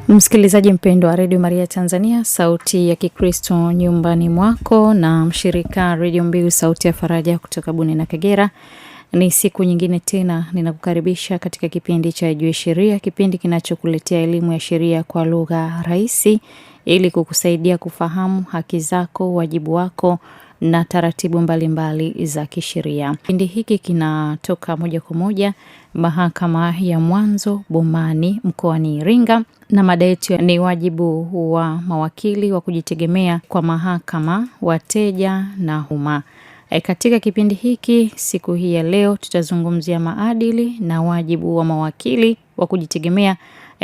Msikilizaji mpendwa wa Radio Maria Tanzania, sauti ya Kikristo nyumbani mwako, na mshirika Radio Mbiu sauti ya faraja kutoka Buni na Kagera. Ni siku nyingine tena ninakukaribisha katika kipindi cha Jua Sheria, kipindi kinachokuletea elimu ya sheria kwa lugha rahisi ili kukusaidia kufahamu haki zako, wajibu wako na taratibu mbalimbali za kisheria. Kipindi hiki kinatoka moja kwa moja Mahakama ya Mwanzo Bomani mkoani Iringa, na mada yetu ni wajibu wa mawakili wa kujitegemea kwa mahakama, wateja na umma. Katika kipindi hiki siku hii ya leo tutazungumzia maadili na wajibu wa mawakili wa kujitegemea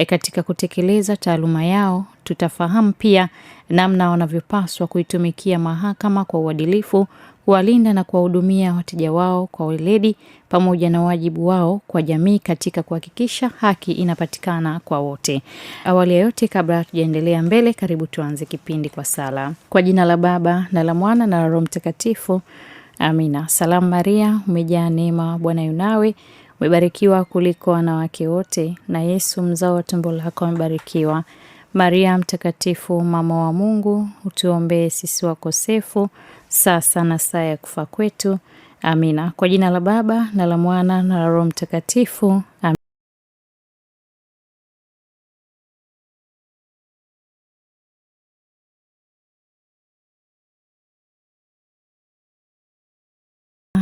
katika kutekeleza taaluma yao. Tutafahamu pia namna wanavyopaswa kuitumikia mahakama kwa uadilifu, kuwalinda na kuwahudumia wateja wao kwa weledi, pamoja na wajibu wao kwa jamii katika kuhakikisha haki inapatikana kwa wote. Awali ya yote, kabla hatujaendelea mbele, karibu tuanze kipindi kwa sala. Kwa jina la Baba na la Mwana na la Roho Mtakatifu. Amina. Salamu Maria, umejaa neema, Bwana yu nawe, umebarikiwa kuliko wanawake wote, na Yesu mzao wa tumbo lako amebarikiwa. Maria mtakatifu, mama wa Mungu, utuombee sisi wakosefu, sasa na saa ya kufa kwetu. Amina. Kwa jina la Baba na la Mwana na la Roho Mtakatifu. Amina.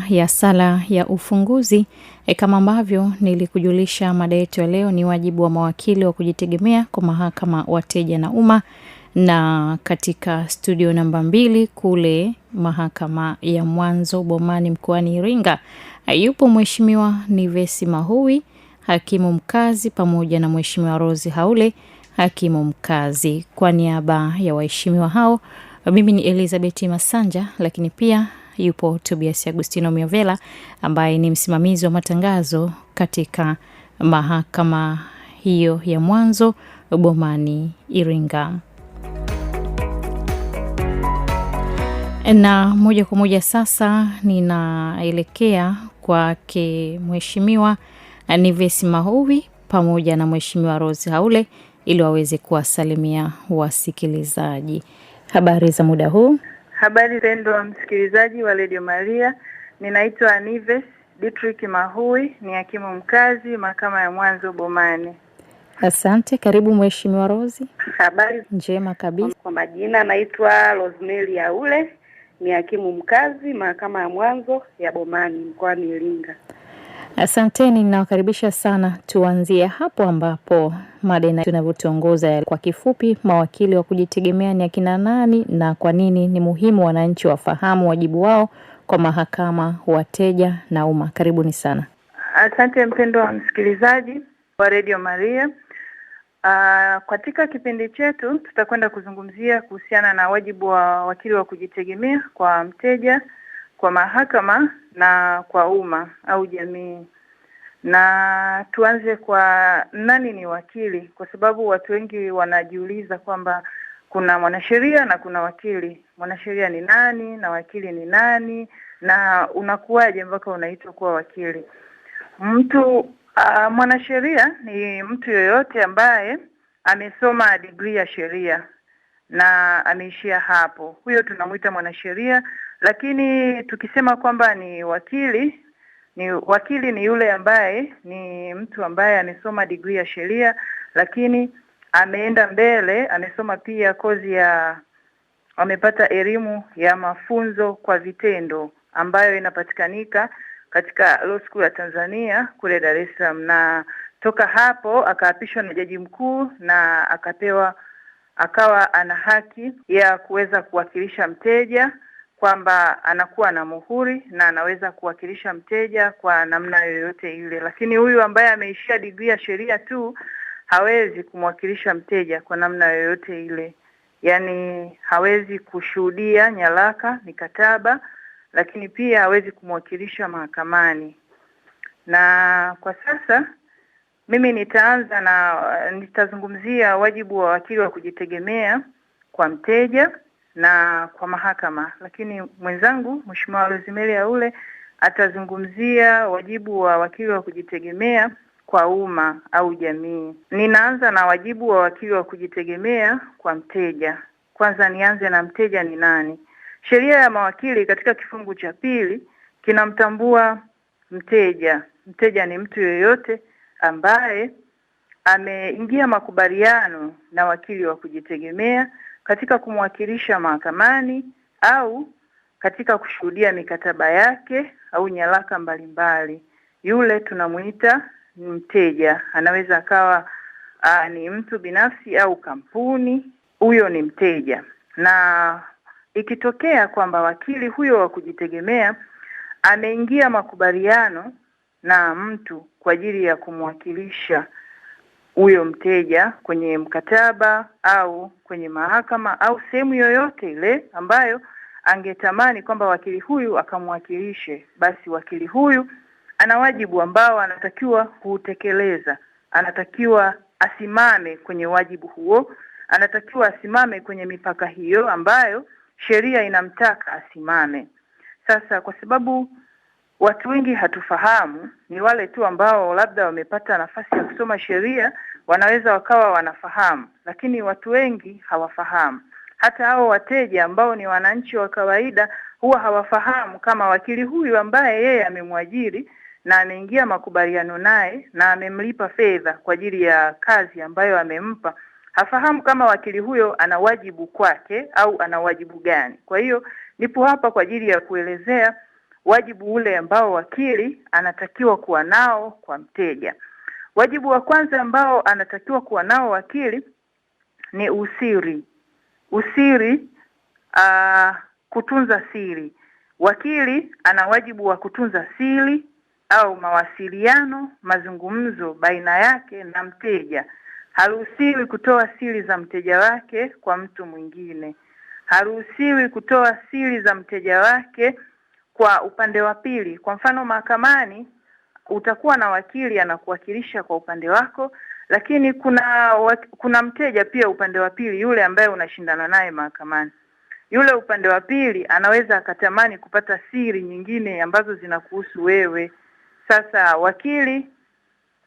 Ya sala ya ufunguzi, kama ambavyo nilikujulisha, mada yetu ya leo ni wajibu wa mawakili wa kujitegemea kwa mahakama, wateja na umma. Na katika studio namba 2 kule Mahakama ya Mwanzo Bomani mkoani Iringa, yupo Mheshimiwa Nivesi Mahui, hakimu mkazi, pamoja na Mheshimiwa Rose Haule, hakimu mkazi. Kwa niaba ya waheshimiwa hao, mimi ni Elizabeth Masanja, lakini pia yupo Tobias Agustino Miovela ambaye ni msimamizi wa matangazo katika mahakama hiyo ya Mwanzo Bomani Iringa. Na moja kwa moja sasa ninaelekea kwake Mheshimiwa Nivesi Mahui pamoja na Mheshimiwa Rose Haule ili waweze kuwasalimia wasikilizaji. Habari za muda huu? Habari pendwa msikilizaji wa Radio Maria. Ninaitwa Nivesi Dietrich Mahui, ni hakimu mkazi mahakama ya Mwanzo Bomani. Asante. Karibu Mheshimiwa Rose. Habari njema kabisa. Kwa majina naitwa Rosemary Haule, ni hakimu mkazi mahakama ya Mwanzo ya Bomani mkoani Iringa. Asanteni, ninawakaribisha sana. Tuanzie hapo ambapo mada tunavyotuongoza. Kwa kifupi, mawakili wa kujitegemea ni akina nani na kwa nini ni muhimu wananchi wafahamu wajibu wao kwa mahakama, wateja na umma? Karibuni sana. Asante mpendwa msikilizaji wa Radio Maria. Katika kipindi chetu tutakwenda kuzungumzia kuhusiana na wajibu wa wakili wa kujitegemea kwa mteja, kwa mahakama na kwa umma au jamii. Na tuanze kwa nani ni wakili, kwa sababu watu wengi wanajiuliza kwamba kuna mwanasheria na kuna wakili. Mwanasheria ni nani na wakili ni nani, na unakuwaje mpaka unaitwa kuwa wakili? Mwanasheria ni mtu yoyote ambaye amesoma degree ya sheria na ameishia hapo, huyo tunamuita mwanasheria. Lakini tukisema kwamba ni wakili ni yule ambaye ni mtu ambaye amesoma degree ya sheria, lakini ameenda mbele, amesoma pia amepata elimu ya mafunzo kwa vitendo ambayo inapatikanika katika Law School ya Tanzania kule Dar es Salaam, na toka hapo akaapishwa na jaji mkuu na akawa ana haki ya kuweza kuwakilisha mteja, kwamba anakuwa na muhuri na anaweza kuwakilisha mteja kwa namna yoyote ile. Lakini huyu ambaye ameishia degree ya sheria tu hawezi kumwakilisha mteja kwa namna yoyote ile. Yaani hawezi kushuhudia nyaraka, mikataba, lakini pia hawezi kumwakilisha mahakamani. Na kwa sasa mimi nitazungumzia wajibu wa wakili wa kujitegemea kwa mteja na kwa mahakama, lakini mwenzangu Mheshimiwa Rosemary Haule atazungumzia wajibu wa wakili wa kujitegemea kwa umma au jamii. Ninaanza na wajibu wa wakili wa kujitegemea kwa mteja. Kwanza nianze na mteja ni nani. Sheria ya mawakili katika kifungu cha 2 kinamtambua mteja. Mteja ni mtu yeyote ambaye ameingia makubaliano na wakili wa kujitegemea katika kumwakilisha mahakamani au katika kushuhudia mikataba yake au nyaraka mbalimbali. Yule tunamuita mteja. Anaweza akawa ni mtu binafsi au kampuni. Huyo ni mteja. Na ikitokea kwamba wakili huyo wa kujitegemea ameingia makubaliano na mtu kwa ajili ya kumwakilisha huyo mteja kwenye mkataba au kwenye mahakama au sehemu yoyote ile ambayo angetamani kwamba wakili huyu akamwakilishe, basi wakili huyu ana wajibu ambao anatakiwa kuutekeleza. Anatakiwa asimame kwenye wajibu huo, anatakiwa asimame kwenye mipaka hiyo ambayo sheria inamtaka asimame. Sasa kwa sababu watu wengi hatufahamu, ni wale tu ambao labda wamepata nafasi ya kusoma sheria wanaweza wakawa wanafahamu, lakini watu wengi hawafahamu. Hata hao wateja ambao ni wananchi wa kawaida huwa hawafahamu kama wakili huyu ambaye yeye amemwajiri na ameingia makubaliano naye na amemlipa fedha kwa ajili ya kazi ambayo amempa, hafahamu kama wakili huyo ana wajibu kwake au ana wajibu gani. Kwa hiyo nipo hapa kwa ajili ya kuelezea wajibu ule ambao wakili anatakiwa kuwa nao kwa mteja. Wajibu wa kwanza ambao anatakiwa kuwa nao wakili ni usiri. Usiri, kutunza siri. Wakili ana wajibu wa kutunza siri au mawasiliano, mazungumzo baina yake na mteja. Haruhusiwi kutoa siri za mteja wake kwa mtu mwingine. Haruhusiwi kutoa siri za mteja wake kwa upande wa pili. Kwa mfano mahakamani utakuwa na wakili anakuwakilisha kwa upande wako, lakini kuna mteja pia upande wa pili, yule ambaye unashindana naye mahakamani. Yule upande wa pili anaweza akatamani kupata siri nyingine ambazo zinakuhusu wewe. Sasa wakili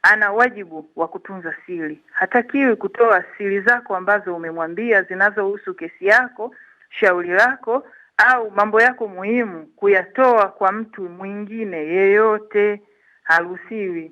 ana wajibu wa kutunza siri. Hatakiwi kutoa siri zako ambazo umemwambia zinazohusu kesi yako, shauri lako au mambo yako muhimu kuyatoa kwa mtu mwingine yeyote, haruhusiwi.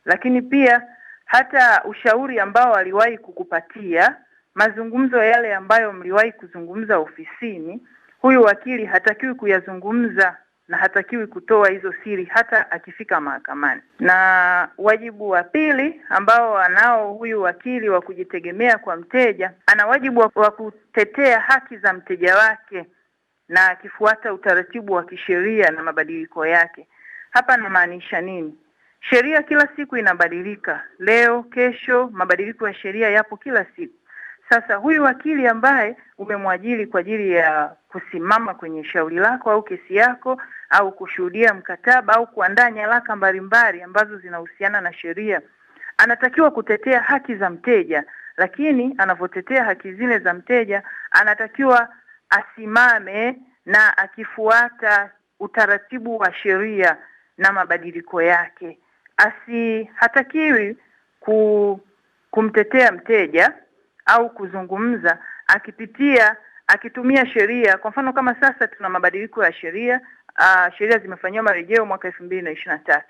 Lakini pia hata ushauri ambao aliwahi kukupatia, mazungumzo yale ambayo mliwahi kuzungumza ofisini, huyu wakili hatakiwi kuyazungumza na hatakiwi kutoa hizo siri hata akifika mahakamani. Na wajibu wa pili ambao anao huyu wakili wa kujitegemea kwa mteja, ana wajibu wa kutetea haki za mteja wake na akifuata utaratibu wa kisheria na mabadiliko yake. Hapa namaanisha nini? Sheria kila siku inabadilika. Leo, kesho, mabadiliko ya sheria yapo kila siku. Sasa huyu wakili ambaye umemwajiri kwa ajili ya kusimama kwenye shauri lako au kesi yako au kushuhudia mkataba au kuandaa nyaraka mbalimbali ambazo zinahusiana na sheria, anatakiwa kutetea haki za mteja, lakini anapotetea haki zile za mteja anatakiwa asimame na akifuata utaratibu wa sheria na mabadiliko yake. Hatakiwi kumtetea mteja au kuzungumza akitumia sheria. Kwa mfano kama sasa tuna mabadiliko ya sheria, sheria zimefanywa marejeo mwaka 2023.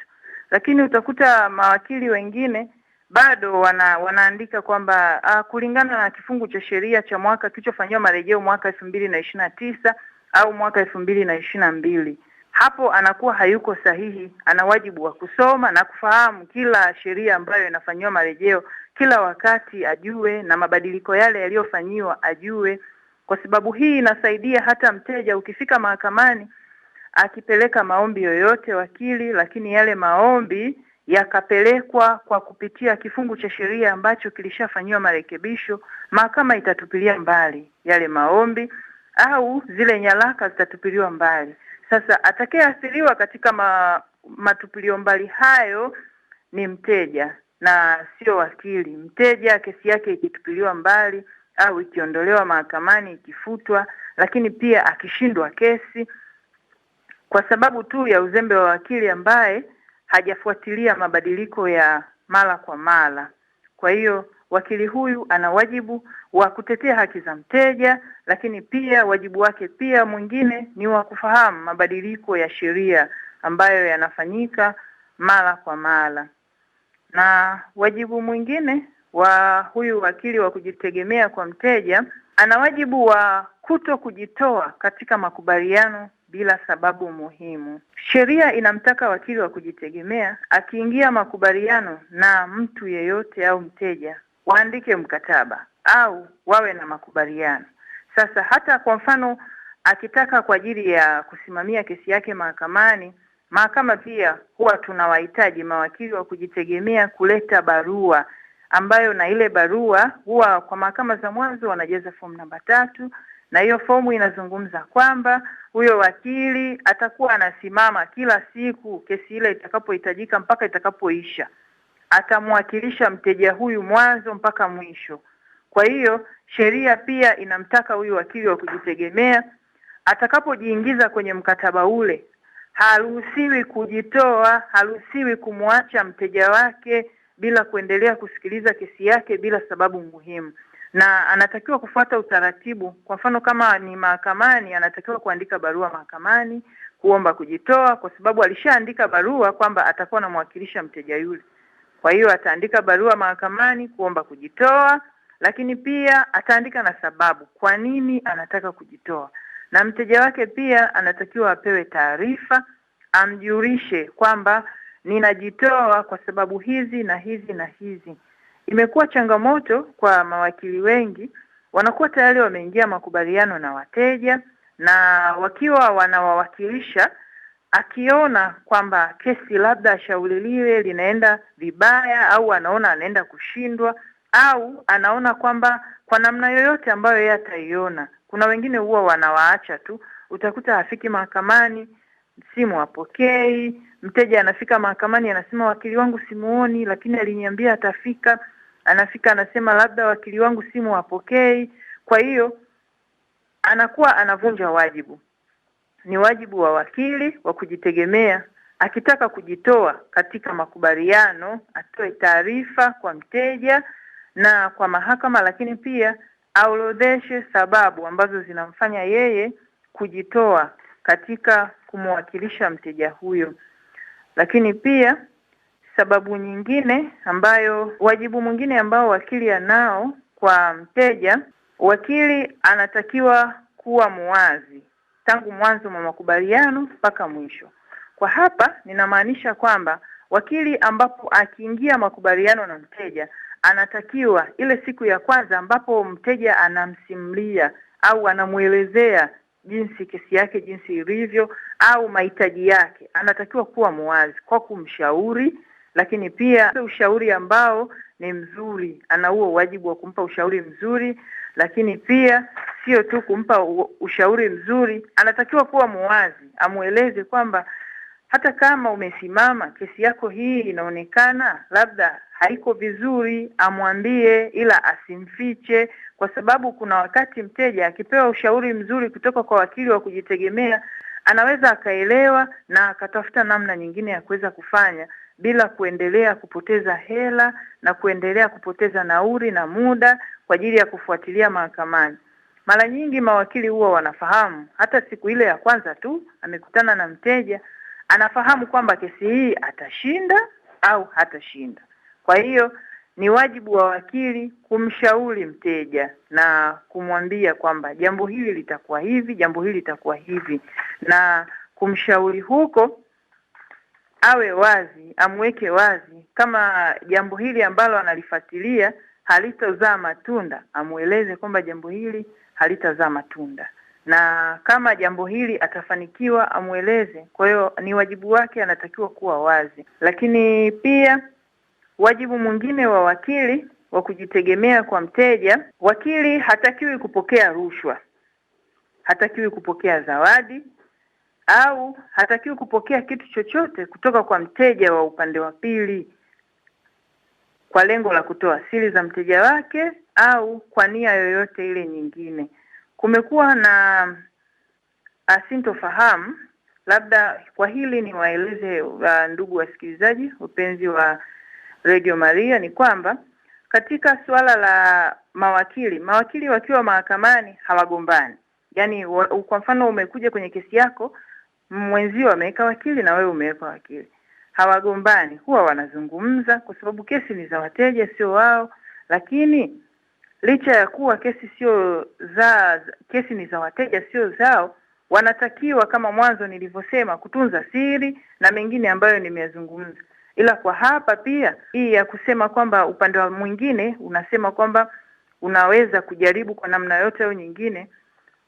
Lakini utakuta mawakili wengine bado wanaandika kwamba kulingana na kifungu cha sheria cha mwaka kilichofanywa marejeo mwaka 2029 au mwaka 2022. Hapo anakuwa hayuko sahihi. Ana wajibu wa kusoma na kufahamu kila sheria ambayo inafanywa marejeo kila wakati, ajue na mabadiliko yale yaliyofanywa ajue. Kwa sababu hii inasaidia hata mteja ukifika mahakamani akipeleka maombi yoyote wakili, lakini yale maombi yakapelekwa kwa kupitia kifungu cha sheria ambacho kilishafanywa marekebisho, mahakama itatupilia mbali yale maombi au zile nyaraka zitatupiliwa mbali. Sasa atakayeathiriwa katika matupilio mbali hayo ni mteja na sio wakili. Mteja kesi yake ikitupiliwa mbali au ikiondolewa mahakamani, ikifutwa, lakini pia akishindwa kesi kwa sababu tu ya uzembe wa wakili ambaye hajafuatilia mabadiliko ya mara kwa mara. Kwa hiyo wakili huyu ana wajibu wa kutetea haki za mteja, lakini pia wajibu wake pia mwingine ni wa kufahamu mabadiliko ya sheria ambayo yanafanyika mara kwa mara. Na wajibu mwingine wa huyu wakili wa kujitegemea kwa mteja, ana wajibu wa kuto kujitoa katika makubaliano bila sababu muhimu. Sheria inamtaka wakili wa kujitegemea akiingia makubaliano na mtu yeyote au mteja, waandike mkataba au wawe na makubaliano. Sasa hata kwa mfano akitaka kwa ajili ya kusimamia kesi yake mahakamani, mahakama pia huwa tunawahitaji mawakili wa kujitegemea kuleta barua, ambayo na ile barua huwa kwa mahakama za mwanzo wanajaza fomu namba 3, na hiyo fomu inazungumza kwamba huyo wakili atakuwa anasimama kila siku kesi ile itakapohitajika mpaka itakapoisha. Atamwakilisha mteja huyu mwanzo mpaka mwisho. Kwa hiyo sheria pia inamtaka huyu wakili wa kujitegemea atakapojiingiza kwenye mkataba ule, haruhusiwi kujitoa, haruhusiwi kumwacha mteja wake bila kuendelea kusikiliza kesi yake bila sababu muhimu. Na anatakiwa kufuata utaratibu. Kwa mfano kama ni mahakamani, anatakiwa kuandika barua mahakamani kuomba kujitoa, kwa sababu alishaandika barua kwamba atakuwa anamwakilisha mteja yule. Kwa hiyo ataandika barua mahakamani kuomba kujitoa, lakini pia ataandika na sababu kwa nini anataka kujitoa. Na mteja wake pia anatakiwa apewe taarifa, amjulishe kwamba ninajitoa kwa sababu hizi na hizi na hizi. Imekuwa changamoto kwa mawakili wengi, wanakuwa tayari wameingia makubaliano na wateja, na wakiwa wanawawakilisha, akiona kwamba kesi labda shauri lile linaenda vibaya, au anaona anaenda kushindwa, au anaona kwamba kwa namna yoyote ambayo yeye ataiona, kuna wengine huwa wanawaacha tu. Utakuta hafiki mahakamani, simu hapokei, mteja anafika mahakamani anasema wakili wangu simuoni, lakini aliniambia atafika. Anafika anasema labda wakili wangu simu hapokei. Kwa hiyo anakuwa anavunja wajibu. Ni wajibu wa wakili wa kujitegemea, akitaka kujitoa katika makubaliano atoe taarifa kwa mteja na kwa mahakama, lakini pia aorodheshe sababu ambazo zinamfanya yeye kujitoa katika kumwakilisha mteja huyo. Lakini pia sababu nyingine ambayo, wajibu mwingine ambao wakili anao kwa mteja, wakili anatakiwa kuwa muwazi tangu mwanzo wa makubaliano mpaka mwisho. Kwa hapa ninamaanisha kwamba wakili ambapo akiingia makubaliano na mteja, anatakiwa ile siku ya kwanza ambapo mteja anamsimulia au anamuelezea jinsi kesi yake jinsi ilivyo au mahitaji yake, anatakiwa kuwa muwazi kwa kumshauri, lakini pia ushauri ambao ni mzuri. Ana huo wajibu wa kumpa ushauri mzuri, lakini pia sio tu kumpa ushauri mzuri, anatakiwa kuwa muwazi, amueleze kwamba hata kama umesimama kesi yako hii inaonekana labda haiko vizuri, amwambie, ila asimfiche, kwa sababu kuna wakati mteja akipewa ushauri mzuri kutoka kwa wakili wa kujitegemea, anaweza akaelewa na akatafuta namna nyingine ya kuweza kufanya bila kuendelea kupoteza hela na kuendelea kupoteza nauli na muda kwa ajili ya kufuatilia mahakamani. Mara nyingi mawakili huwa wanafahamu hata siku ile ya kwanza tu amekutana na mteja, anafahamu kwamba kesi hii atashinda au hatashinda. Kwa hiyo ni wajibu wa wakili kumshauri mteja na kumwambia kwamba jambo hili litakuwa hivi, jambo hili litakuwa hivi, na kumshauri huko awe wazi, amweke wazi. Kama jambo hili ambalo analifuatilia halitazaa matunda, amueleze kwamba jambo hili halitazaa matunda, na kama jambo hili atafanikiwa amueleze. Kwa hiyo ni wajibu wake, anatakiwa kuwa wazi. Lakini pia wajibu mwingine wa wakili wa kujitegemea kwa mteja, wakili hatakiwi kupokea rushwa, hatakiwi kupokea zawadi, au hatakiwi kupokea kitu chochote kutoka kwa mteja wa upande wa pili kwa lengo la kutoa siri za mteja wake au kwa nia yoyote ile nyingine. Kumekuwa na asintofahamu, labda kwa hili ni waeleze ndugu wasikilizaji, upenzi wa Radio Maria ni kwamba katika suala la mawakili wakiwa mahakamani hawagombani. Yaani kwa mfano umekuja kwenye kesi yako, mwenzio ameweka wakili na wewe umeweka wakili. Hawagombani, huwa wanazungumza kwa sababu kesi ni za wateja sio wao, lakini licha ya kuwa kesi ni za wateja sio zao, wanatakiwa kama mwanzo nilivyosema kutunza siri na mengine ambayo nimeyazungumza. Ila kwa hapa pia hii ya kusema kwamba upande wa mwingine unasema kwamba unaweza kujaribu kwa namna yote au nyingine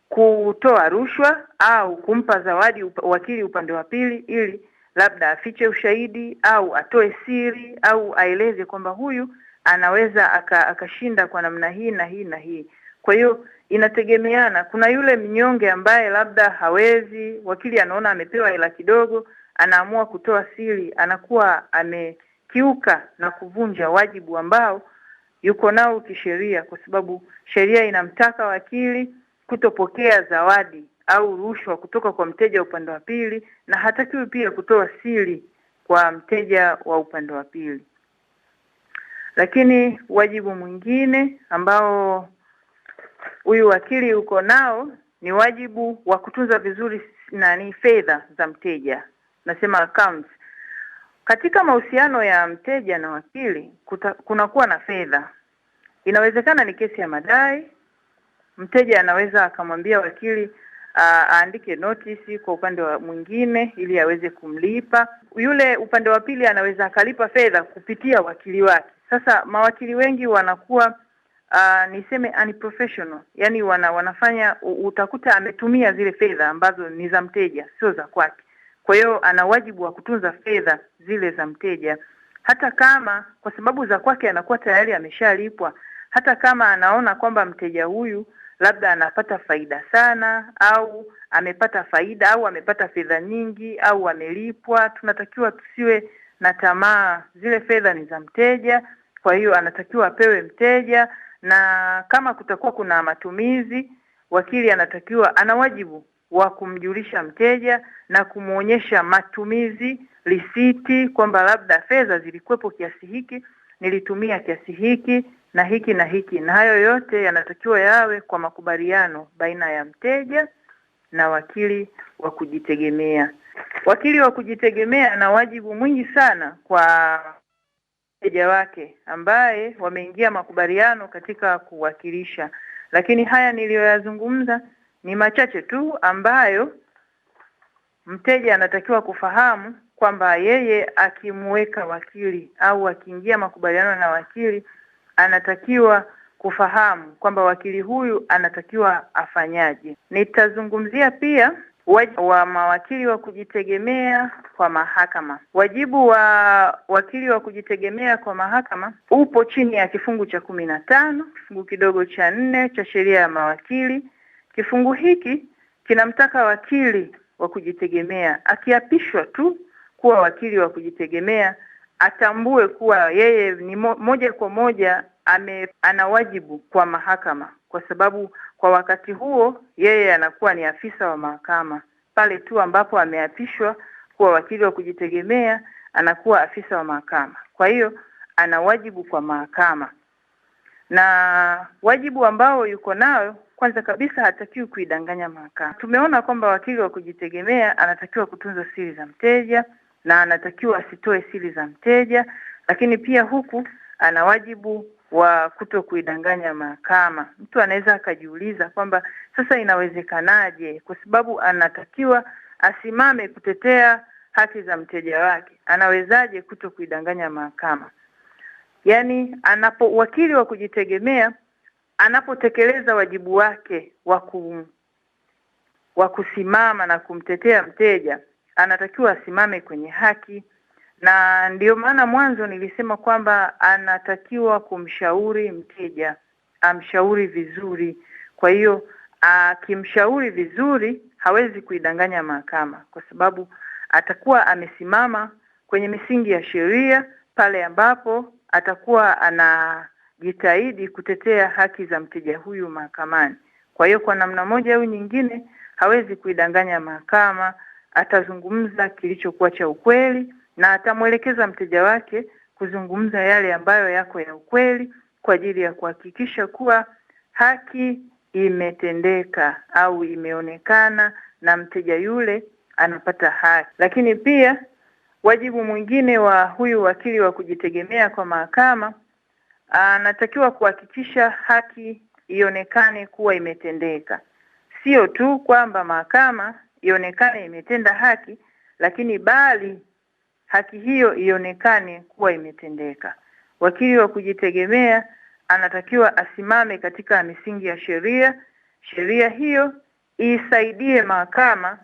kutoa rushwa au kumpa zawadi wakili upande wa pili ili labda afiche ushahidi au atoe siri au aeleze kwamba huyu anaweza akashinda kwa namna hii na hii na hii. Kwa hiyo inategemeana. Kuna yule mnyonge ambaye labda hawezi, wakili anaona amepewa hela kidogo, anaamua kutoa siri, anakuwa amekiuka na kuvunja wajibu ambao yuko nao kisheria, kwa sababu sheria inamtaka wakili kutopokea zawadi au rushwa kutoka kwa mteja upande wa pili, na hatakiwi pia kutoa siri kwa mteja wa upande wa pili. Lakini wajibu mwingine ambao huyu wakili yuko nao ni wajibu wa kutunza vizuri fedha za mteja. Nasema accounts. Katika mahusiano ya mteja na wakili kunakuwa na fedha. Inawezekana ni kesi ya madai. Mteja anaweza akamwambia wakili aandike notice kwa upande wa mwingine ili aweze kumlipa. Yule upande wa pili anaweza akalipa fedha kupitia wakili wake. Sasa mawakili wengi wanakuwa niseme unprofessional. Yaani wanafanya, utakuta ametumia zile fedha ambazo ni za mteja, sio za kwake. Kwa hiyo ana wajibu wa kutunza fedha zile za mteja. Hata kama kwa sababu za kwake anakuwa tayari ameshalipwa, hata kama anaona kwamba mteja huyu labda anapata faida sana au amepata faida au amepata fedha nyingi au amelipwa, tunatakiwa tusiwe na tamaa. Zile fedha ni za mteja, kwa hiyo anatakiwa apewe mteja, na kama kutakuwa kuna matumizi, wakili ana wajibu wa kumjulisha mteja na kumuonyesha matumizi, risiti, kwamba labda fedha zilikuwepo kiasi hiki, nilitumia kiasi hiki na hiki na hiki, na hayo yote yanatakiwa yawe kwa makubaliano baina ya mteja na wakili wa kujitegemea. Wakili wa kujitegemea ana wajibu mwingi sana kwa mteja wake ambaye wameingia makubaliano katika kuwakilisha. Lakini haya niliyoyazungumza ni machache tu ambayo mteja anatakiwa kufahamu, kwamba yeye akimweka wakili au akiingia makubaliano na wakili anatakiwa kufahamu kwamba wakili huyu anatakiwa afanyaje. Nitazungumzia pia wajibu wa mawakili wa kujitegemea kwa mahakama. Wajibu wa wakili wa kujitegemea kwa mahakama upo chini ya kifungu cha 15, kifungu kidogo cha 4 cha sheria ya mawakili. Kifungu hiki kinamtaka wakili wa kujitegemea akiapishwa tu kuwa wakili wa kujitegemea atambue kuwa yeye ni moja kwa moja ana wajibu kwa mahakama, kwa sababu kwa wakati huo yeye anakuwa ni afisa wa mahakama. Pale tu ambapo ameapishwa kuwa wakili wa kujitegemea anakuwa afisa wa mahakama. Kwa hiyo ana wajibu kwa mahakama, na wajibu ambao yuko nao, kwanza kabisa hatakiwi kuidanganya mahakama. Tumeona kwamba wakili wa kujitegemea anatakiwa kutunza siri za mteja na anatakiwa asitoe siri za mteja, lakini pia huku ana wajibu wa kutokuidanganya mahakama. Mtu anaweza akajiuliza kwamba sasa inawezekanaje, kwa sababu anatakiwa asimame kutetea haki za mteja wake, anawezaje kutokuidanganya mahakama? Yaani wakili wa kujitegemea anapotekeleza wajibu wake wa kusimama na kumtetea mteja, anatakiwa asimame kwenye haki. Na ndio maana mwanzo nilisema kwamba anatakiwa kumshauri mteja, amshauri vizuri. Kwa hiyo akimshauri vizuri hawezi kuidanganya mahakama, kwa sababu atakuwa amesimama kwenye misingi ya sheria pale ambapo atakuwa anajitahidi kutetea haki za mteja huyu mahakamani. Kwa hiyo kwa namna moja au nyingine hawezi kuidanganya mahakama, atazungumza kilichokuwa cha ukweli na atamuelekeza mteja wake kuzungumza yale ambayo yako ya ukweli kwa ajili ya kuhakikisha kuwa haki imetendeka au imeonekana na mteja yule anapata haki. Lakini pia wajibu mwingine wa huyu wakili wa kujitegemea kwa mahakama, anatakiwa kuhakikisha haki ionekane kuwa imetendeka. Sio tu kwamba mahakama ionekane imetenda haki, lakini bali haki hiyo ionekane kuwa imetendeka. Wakili wa kujitegemea anatakiwa asimame katika misingi ya sheria. Sheria hiyo isaidie mahakama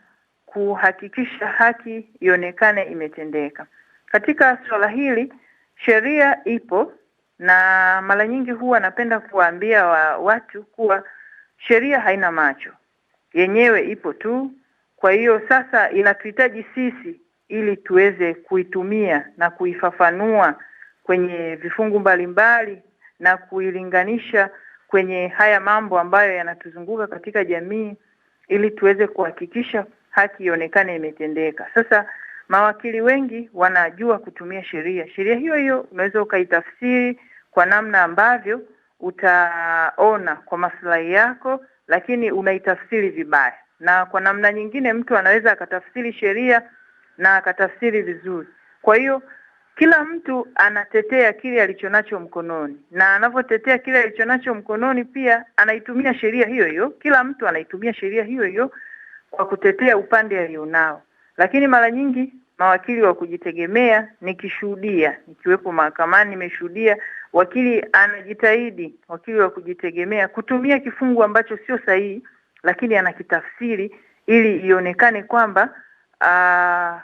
kuhakikisha haki ionekane imetendeka. Katika swala hili sheria ipo, na mara nyingi huwa napenda kuwaambia watu kuwa sheria haina macho, yenyewe ipo tu. Kwa hiyo sasa inatuhitaji sisi ili tuweze kuitumia na kuifafanua kwenye vifungu mbalimbali na kuilinganisha kwenye haya mambo ambayo yanatuzunguka katika jamii ili tuweze kuhakikisha haki ionekane imetendeka. Sasa mawakili wengi wanajua kutumia sheria. Sheria hiyo unaweza ukaitafsiri kwa namna ambavyo utaona kwa maslahi yako, lakini unaitafsiri vibaya. Na kwa namna nyingine mtu anaweza akatafsiri sheria na akatafsiri vizuri. Kwa hiyo kila mtu anatetea kile alichonacho mkononi, na anapotetea kile alichonacho mkononi pia anaitumia sheria hiyo. Kila mtu anaitumia sheria hiyo kwa kutetea upande alionao. Lakini mara nyingi mawakili wa kujitegemea, nikishuhudia, nikiwepo mahakamani nimeshuhudia wakili anajitahidi, wakili wa kujitegemea kutumia kifungu ambacho sio sahihi, lakini anakitafsiri ili ionekane kwamba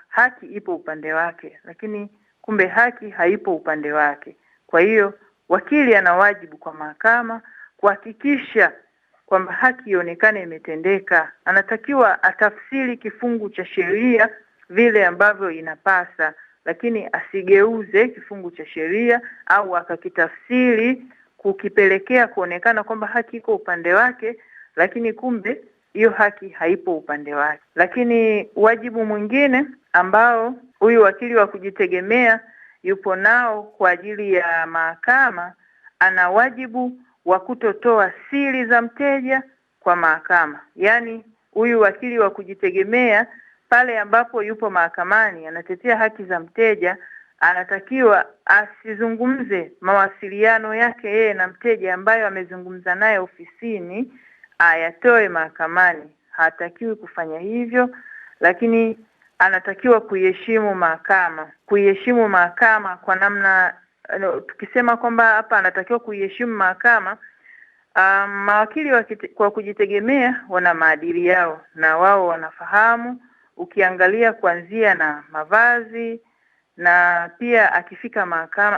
haki ipo upande wake, lakini kumbe haki haipo upande wake. Kwa hiyo wakili ana wajibu kwa mahakama kuhakikisha kwamba haki ionekane imetendeka. Anatakiwa atafsiri kifungu cha sheria vile ambavyo inapasa, lakini asigeuze kifungu cha sheria au akakitafsiri kukipelekea kuonekana kwamba haki iko upande wake, lakini kumbe hiyo haki haipo upande wake. Lakini wajibu mwingine ambao huyu wakili wa kujitegemea yupo nao kwa ajili ya mahakama, ana wajibu wa kutotoa siri za mteja kwa mahakama. Yaani huyu wakili wa kujitegemea pale ambapo yupo mahakamani anatetea haki za mteja, anatakiwa asizungumze mawasiliano yake yeye na mteja ambayo amezungumza naye ofisini ayatoe mahakamani. Hatakiwi kufanya hivyo, lakini anatakiwa kuiheshimu mahakama. Kuiheshimu mahakama kwa namna, tukisema kwamba hapa anatakiwa kuiheshimu mahakama, mawakili wa kujitegemea wana maadili yao na wao wanafahamu. Ukiangalia kuanzia na mavazi, na pia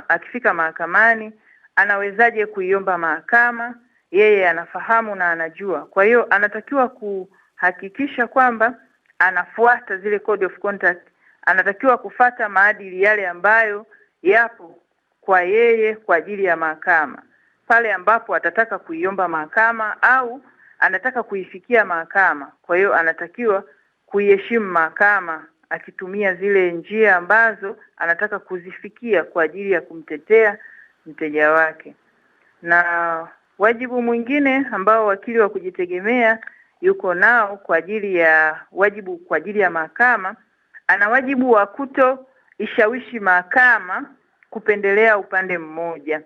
akifika mahakamani anawezaje kuiomba mahakama, yeye anafahamu na anajua. Kwa hiyo anatakiwa kuhakikisha kwamba anafuata zile code of conduct, anatakiwa kufata maadili yale ambayo yapo kwa yeye kwa ajili ya mahakama. Pale ambapo atataka kuiomba mahakama au anataka kuifikia mahakama, kwa hiyo anatakiwa kuiheshimu mahakama akitumia zile njia ambazo anataka kuzifikia kwa ajili ya kumtetea mteja wake. Na wajibu mwingine ambao wakili wa kujitegemea yuko nao kwa ajili ya mahakama, ana wajibu wa kutoishawishi mahakama kupendelea upande mmoja.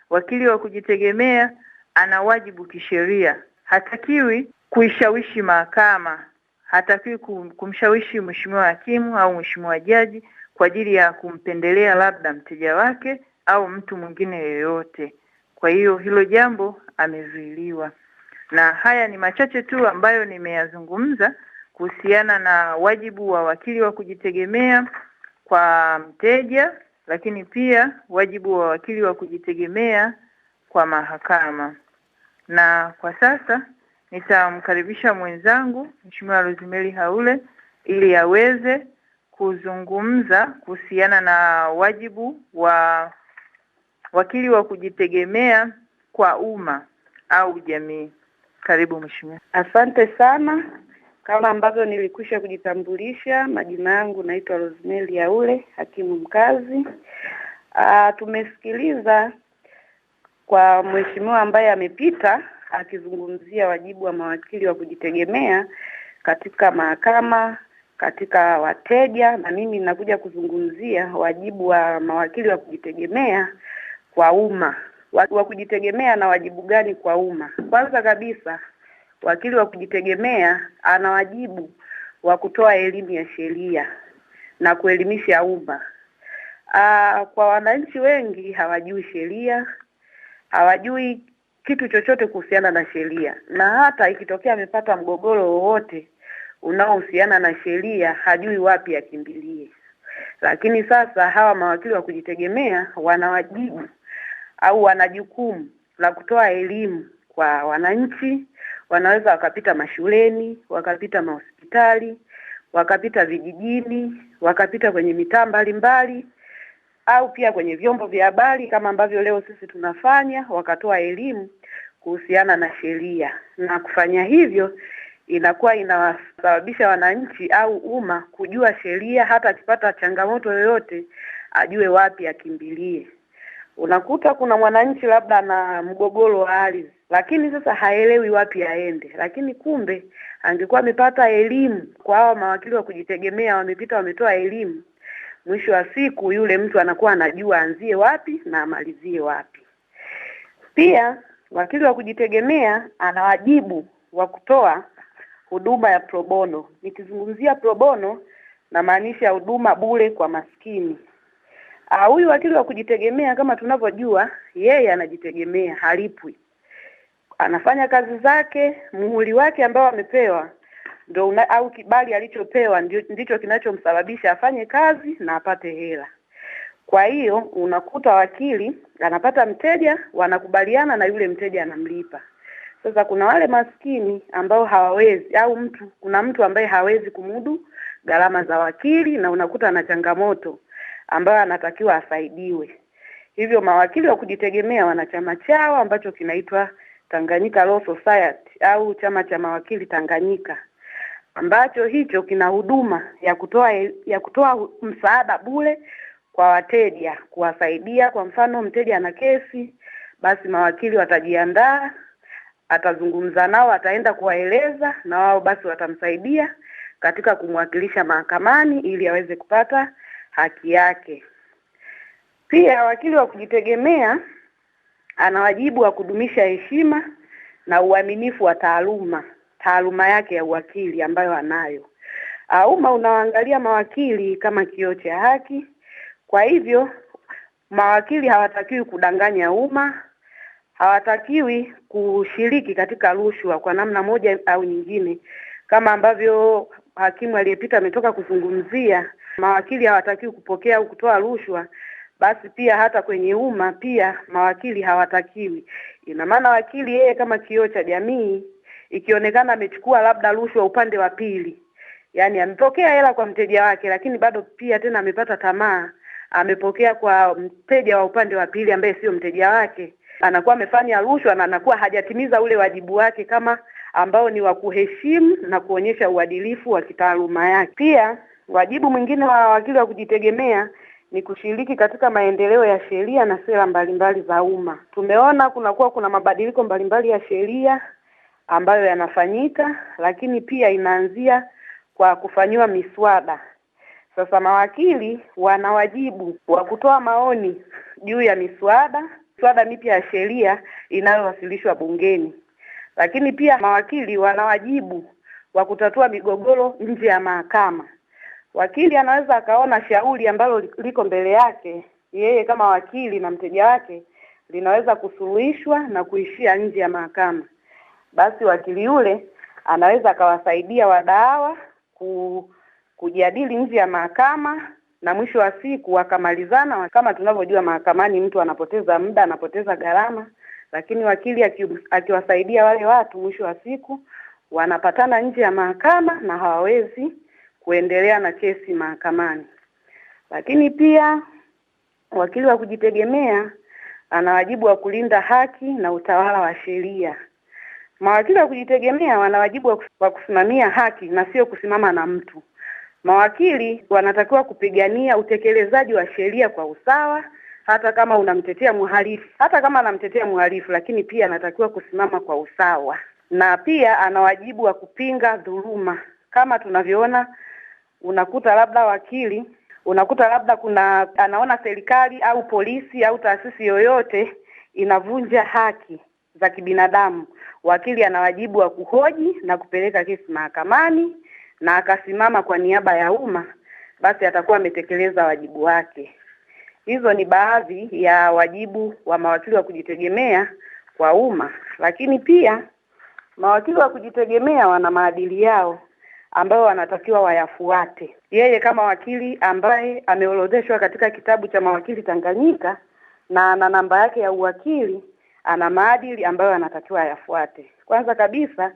Wakili wa kujitegemea ana wajibu kisheria, hatakiwi kuishawishi mahakama, hatakiwi kumshawishi mheshimiwa hakimu au mheshimiwa jaji kwa ajili ya kumpendelea labda mteja wake au mtu mwingine yeyote. Kwa hiyo hilo jambo amezuiliwa. Na haya ni machache tu ambayo nimeyazungumza kuhusiana na wajibu wa wakili wa kujitegemea kwa mteja, lakini pia wajibu wa wakili wa kujitegemea kwa mahakama. Na kwa sasa nitamkaribisha mwenzangu Mheshimiwa Rosemary Haule ili aweze kuzungumza kuhusiana na wajibu wa wakili wa kujitegemea kwa umma au jamii. Karibu mheshimiwa. Asante sana. Kama ambavyo nilikwisha kujitambulisha, majina yangu naitwa Rosemary Haule, hakimu mkazi. Tumesikiliza kwa mheshimiwa ambaye amepita akizungumzia wajibu wa mawakili wa kujitegemea katika mahakama, katika wateja, na mimi ninakuja kuzungumzia wajibu wa mawakili wa kujitegemea kwa umma. Wa kujitegemea na wajibu gani kwa umma? Kwanza kabisa, wakili wa kujitegemea ana wajibu wa kutoa elimu ya sheria na kuelimisha umma. Kwa wananchi wengi hawajui sheria, hawajui kitu chochote kuhusiana na sheria, na hata ikitokea amepata mgogoro wowote unaohusiana na sheria hajui wapi akimbilie. Lakini sasa hawa mawakili wa kujitegemea wana wajibu au wana jukumu la kutoa elimu kwa wananchi. Wanaweza wakapita mashuleni, wakapita mahospitali, wakapita vijijini, wakapita kwenye mitaa mbalimbali, au pia kwenye vyombo vya habari kama ambavyo leo sisi tunafanya, wakatoa elimu kuhusiana na sheria. Na kufanya hivyo inakuwa inawasababisha wananchi au umma kujua sheria, hata akipata changamoto yoyote ajue wapi akimbilie. Unakuta kuna mwananchi labda na mgogoro wa ardhi, lakini sasa haelewi wapi aende. Lakini kumbe angekuwa amepata elimu kwa hao mawakili wa kujitegemea, wamepita wametoa elimu, mwisho wa siku yule mtu anakuwa anajua anzie wapi na amalizie wapi. Pia wakili wa kujitegemea ana wajibu wa kutoa huduma ya pro bono. Nikizungumzia pro bono na maanisha huduma bure kwa maskini. Huyu wakili wa kujitegemea kama tunavyojua, yeye anajitegemea, halipwi. Anafanya kazi zake, muhuri wake ambao amepewa au kibali alichopewa ndicho kinachomsababisha afanye kazi na apate hela. Kwa hiyo unakuta wakili anapata mteja, wanakubaliana na yule mteja anamlipa. Sasa kuna wale maskini ambao hawawezi, au kuna mtu ambaye hawezi kumudu gharama za wakili, na unakuta ana changamoto ambayo anatakiwa asaidiwe. Hivyo mawakili wa kujitegemea wana chama chao ambacho kinaitwa Tanganyika Law Society au chama cha mawakili Tanganyika, ambacho hicho kina huduma ya kutoa msaada bure kwa wateja, kuwasaidia. Kwa mfano mteja ana kesi, basi mawakili watajiandaa, atazungumza nao, ataenda kuwaeleza, na wao basi watamsaidia katika kumwakilisha mahakamani ili aweze kupata haki yake. Pia wakili wa kujitegemea ana wajibu wa kudumisha heshima na uaminifu wa taaluma yake ya uwakili ambayo anayo. Umma unaangalia mawakili kama kioo cha haki. Kwa hivyo mawakili hawatakiwi kudanganya umma, hawatakiwi kushiriki katika rushwa kwa namna moja au nyingine, kama ambavyo hakimu aliyepita ametoka kuzungumzia. Mawakili hawatakiwi kupokea au kutoa rushwa, basi pia hata kwenye umma pia mawakili hawatakiwi. Ina maana wakili yeye kama kioo cha jamii, ikionekana amechukua labda rushwa upande wa pili, yani amepokea hela kwa mteja wake, lakini bado pia tena amepata tamaa, amepokea kwa mteja wa upande wa pili ambaye sio mteja wake, anakuwa amefanya rushwa na anakuwa hajatimiza ule wajibu wake kama ambao ni wa kuheshimu na kuonyesha uadilifu wa kitaaluma yake. Pia wajibu mwingine wa wakili wa kujitegemea ni kushiriki katika maendeleo ya sheria na sera mbalimbali za umma. Tumeona kuna mabadiliko mbalimbali ya sheria ambayo yanafanyika, lakini pia inaanzia kwa kufanyiwa miswada. Sasa mawakili wana wajibu wa kutoa maoni juu ya miswada mipya ya sheria inayowasilishwa bungeni. Lakini pia mawakili wana wajibu wa kutatua migogoro nje ya mahakama. Wakili anaweza akaona shauri ambalo liko mbele yake, yeye kama wakili na mteja wake, linaweza kusuluhishwa na kuishia nje ya mahakama. Basi wakili yule anaweza akawasaidia wadaawa kujadili nje ya mahakama, na mwisho wa siku wakamalizana. Kama tunavyojua mahakamani mtu anapoteza muda, anapoteza gharama, lakini wakili akiwasaidia wale watu, mwisho wa siku wanapatana nje ya mahakama na hawawezi kuendelea na kesi mahakamani. Lakini pia wakili wa kujitegemea ana wajibu wa kulinda haki na utawala wa sheria. Mawakili wa kujitegemea wana wajibu wa kusimamia haki na sio kusimama na mtu. Mawakili wanatakiwa kupigania utekelezaji wa sheria kwa usawa, hata kama unamtetea mhalifu, hata kama anamtetea mhalifu, lakini pia anatakiwa kusimama kwa usawa, na pia ana wajibu wa kupinga dhuluma. Kama tunavyoona, unakuta labda anaona serikali au polisi au taasisi yoyote inavunja haki za kibinadamu. Wakili ana wajibu wa kuhoji na kupeleka kesi mahakamani, na akasimama kwa niaba ya umma, basi atakuwa ametekeleza wajibu wake. Hizo ni baadhi ya wajibu wa mawakili wa kujitegemea kwa umma. Lakini pia mawakili wa kujitegemea wana maadili yao ambayo wanatakiwa wayafuate. Yeye kama wakili ambaye ameorodheshwa katika kitabu cha mawakili Tanganyika na ana namba yake ya uwakili, ana maadili ambayo anatakiwa ayafuate. Kwanza kabisa,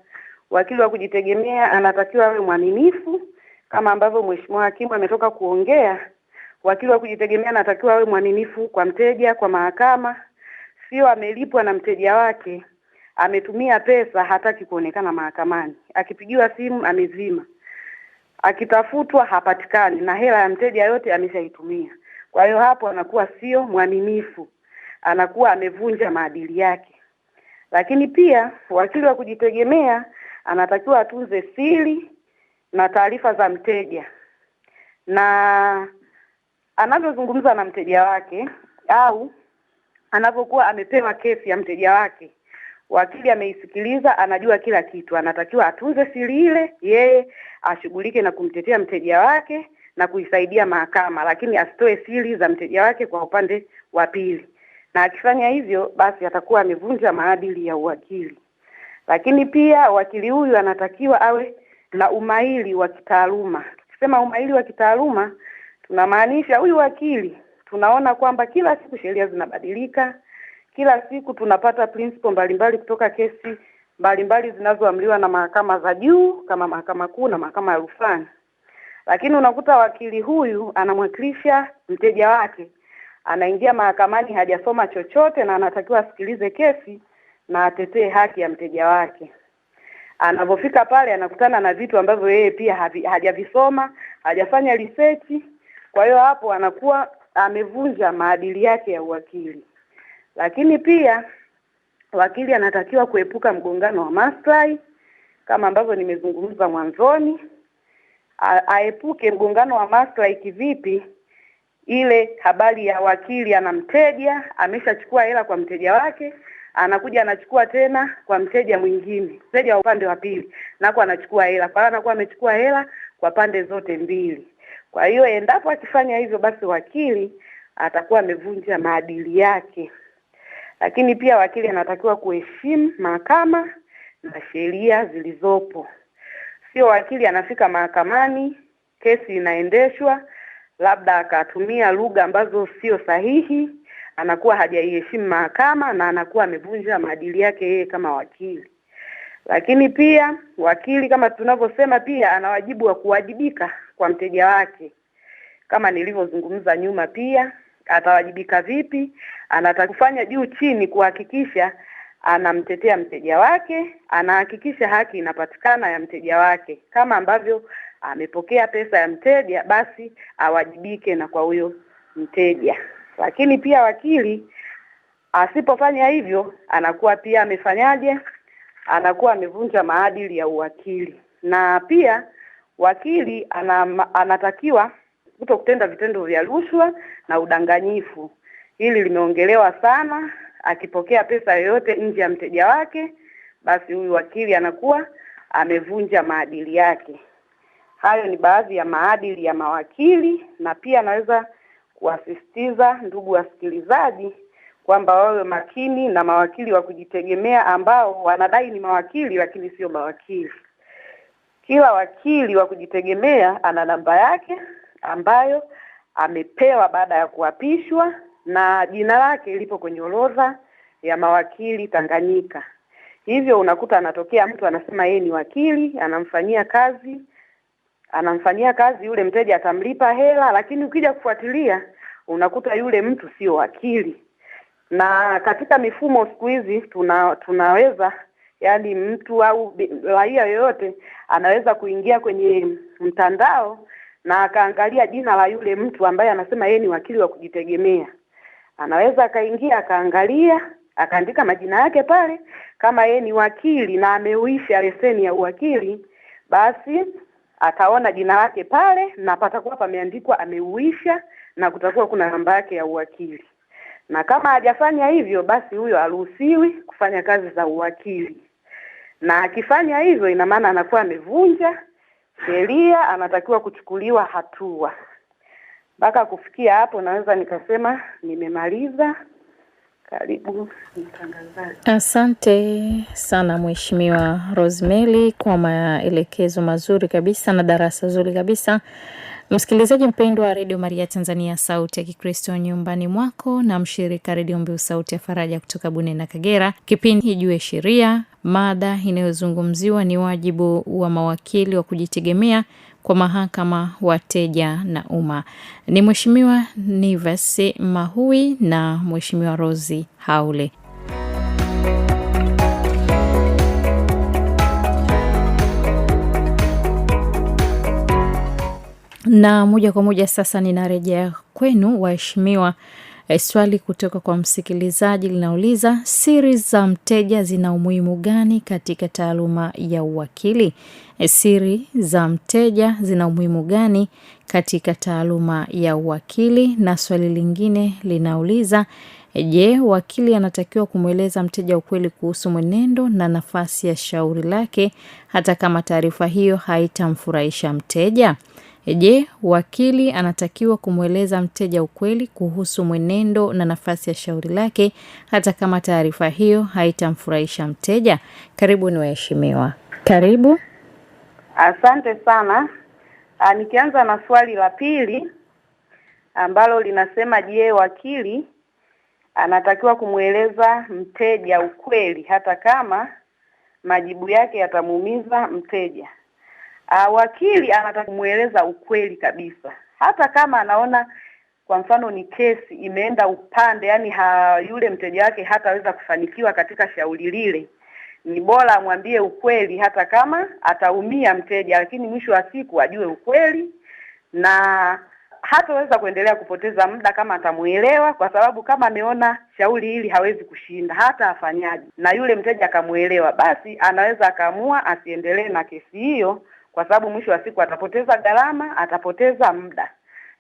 wakili wa kujitegemea anatakiwa awe mwaminifu, kama ambavyo mheshimiwa hakimu ametoka kuongea. Wakili wa kujitegemea anatakiwa awe mwaminifu kwa mteja, kwa mahakama. Sio amelipwa na mteja wake, ametumia pesa, hataki kuonekana mahakamani. Akipigiwa simu amezima, akitafutwa hapatikani, na hela ya mteja yote ameshaitumia. Kwa hiyo hapo anakuwa sio mwaminifu, anakuwa amevunja maadili yake. Lakini pia wakili wa kujitegemea anatakiwa atunze siri na taarifa za mteja, na anavyozungumza na mteja wake au anapokuwa amepewa kesi ya mteja wake, wakili ameisikiliza, anajua kila kitu, anatakiwa atunze siri ile, yeye ashughulike na kumtetea mteja wake na kuisaidia mahakama, lakini asitoe siri za mteja wake kwa upande wa pili. Na akifanya hivyo, basi atakuwa amevunja maadili ya uwakili. Lakini pia wakili huyu anatakiwa awe na umahiri wa kitaaluma. Tukisema umahiri wa kitaaluma, tunamaanisha huyu wakili, tunaona kwamba kila siku sheria zinabadilika, kila siku tunapata principle mbalimbali kutoka kesi mbalimbali zinazoamriwa na mahakama za juu kama mahakama kuu na mahakama ya rufani. Lakini unakuta wakili huyu anamwakilisha mteja wake, anaingia mahakamani hajasoma chochote, na anatakiwa asikilize kesi na atetee haki ya mteja wake. Anapofika pale anakutana na vitu ambavyo yeye pia hajavisoma, hajafanya research. Kwa hiyo hapo anakuwa amevunja maadili yake ya uwakili. Lakini pia wakili anatakiwa kuepuka mgongano wa maslahi kama ambavyo nimezungumza mwanzoni. Aepuke mgongano wa maslahi kivipi? Ile habari ya wakili ana mteja, ameshachukua hela kwa mteja wake, anakuja anachukua tena kwa mteja mwingine, mteja wa upande wa pili, nako anachukua hela. Kwa hiyo anakuwa amechukua hela kwa pande zote mbili. Kwa hiyo endapo akifanya hivyo, basi wakili atakuwa amevunja maadili yake. Lakini pia wakili anatakiwa kuheshimu mahakama na sheria zilizopo. Sio wakili anafika mahakamani, kesi inaendeshwa, labda akatumia lugha ambazo sio sahihi, anakuwa hajaiheshimu mahakama na anakuwa amevunja maadili yake yeye kama wakili. Lakini pia wakili, kama tunavyosema, pia ana wajibu wa kuwajibika kwa mteja wake. Kama nilivyozungumza nyuma, pia atawajibika vipi? Anataka kufanya juu chini kuhakikisha anamtetea mteja wake, anahakikisha haki inapatikana ya mteja wake. Kama ambavyo amepokea pesa ya mteja, basi awajibike na kwa huyo mteja. Lakini pia wakili asipofanya hivyo, anakuwa pia amefanyaje? Anakuwa amevunja maadili ya uwakili. Na pia wakili anatakiwa kutokutenda vitendo vya rushwa na udanganyifu. Hili limeongelewa sana. Akipokea pesa yoyote nje ya mteja wake, basi huyu wakili anakuwa amevunja maadili yake. Hayo ni baadhi ya maadili ya mawakili, na pia naweza kuasisitiza ndugu wasikilizaji kwamba wawe makini na mawakili wa kujitegemea ambao wanadai ni mawakili lakini sio mawakili. Kila wakili wa kujitegemea ana namba yake ambayo amepewa baada ya kuapishwa, na jina lake lipo kwenye orodha ya mawakili Tanganyika. Hivyo unakuta anatokea mtu anasema yeye ni wakili, anamfanyia kazi yule mteja, atamlipa hela, lakini ukija kufuatilia unakuta yule mtu sio wakili. Na katika mifumo siku hizi tunaweza, yani mtu au raia yoyote anaweza kuingia kwenye mtandao na akaangalia jina la yule mtu ambaye anasema yeye ni wakili wa kujitegemea. Anaweza akaingia akaangalia, akaandika majina yake pale. Kama yeye ni wakili na ameuisha leseni ya uwakili, basi ataona jina lake pale na patakuwa pameandikwa ameuisha na kutakuwa kuna namba yake ya uwakili. Na kama hajafanya hivyo, basi huyo haruhusiwi kufanya kazi za uwakili. Na akifanya hivyo, ina maana anakuwa amevunja sheria, anatakiwa kuchukuliwa hatua. Mpaka kufikia hapo naweza nikasema nimemaliza. Karibu mtangazaji. Asante sana Mheshimiwa Rosemary kwa maelekezo mazuri kabisa na darasa zuri kabisa. Msikilizaji mpendwa wa Radio Maria Tanzania, sauti ya Kikristo nyumbani mwako, na mshirika Radio Mbiu sauti ya faraja kutoka Bune na Kagera. Kipindi Ijue Sheria, mada inayozungumziwa ni wajibu wa mawakili wa kujitegemea kwa mahakama, wateja na umma. Ni Mheshimiwa Nives Mahui na Mheshimiwa Rozi Haule. Na moja kwa moja sasa ninarejea kwenu waheshimiwa. Swali kutoka kwa msikilizaji linauliza, siri za mteja zina umuhimu gani katika taaluma ya uwakili? Siri za mteja zina umuhimu gani katika taaluma ya uwakili? Na swali lingine linauliza, je, wakili anatakiwa kumweleza mteja ukweli kuhusu mwenendo na nafasi ya shauri lake hata kama taarifa hiyo haitamfurahisha mteja? Je, wakili anatakiwa kumweleza mteja ukweli kuhusu mwenendo na nafasi ya shauri lake hata kama taarifa hiyo haitamfurahisha mteja? Karibu ni waheshimiwa. Karibu. Asante sana. Nikianza na swali la pili ambalo linasema, je, wakili anatakiwa kumweleza mteja ukweli hata kama majibu yake yatamuumiza mteja? Wakili anataka kumweleza ukweli kabisa, hata kama anaona kwa mfano ni kesi imeenda upande, yani yule mteja wake hataweza kufanikiwa katika shauri lile. Ni bora amwambie ukweli hata kama ataumia mteja, lakini mwisho wa siku ajue ukweli na hataweza kuendelea kupoteza muda kama atamuelewa, kwa sababu kama ameona shauri hili hawezi kushinda hata afanyaje na yule mteja akamuelewa, basi anaweza akaamua asiendelee na kesi hiyo, kwa sababu mwisho wa siku atapoteza gharama, atapoteza muda.